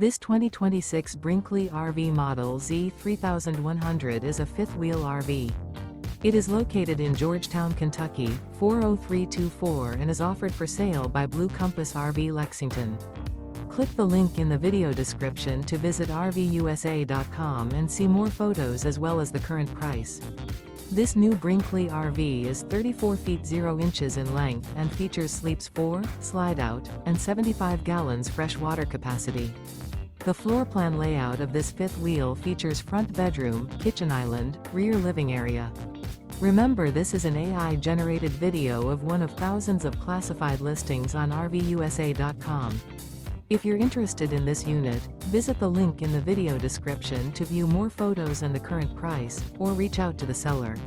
This 2026 Brinkley RV Model Z 3100 is a fifth-wheel RV. It is located in Georgetown, Kentucky, 40324 and is offered for sale by Blue Compass RV Lexington. Click the link in the video description to visit RVUSA.com and see more photos as well as the current price. This new Brinkley RV is 34 feet 0 inches in length and features sleeps 4, Slideout, and 75 gallons fresh water capacity. The floor plan layout of this fifth wheel features front bedroom, kitchen island, rear living area. Remember, this is an AI-generated video of one of thousands of classified listings on RVUSA.com. If you're interested in this unit, visit the link in the video description to view more photos and the current price, or reach out to the seller.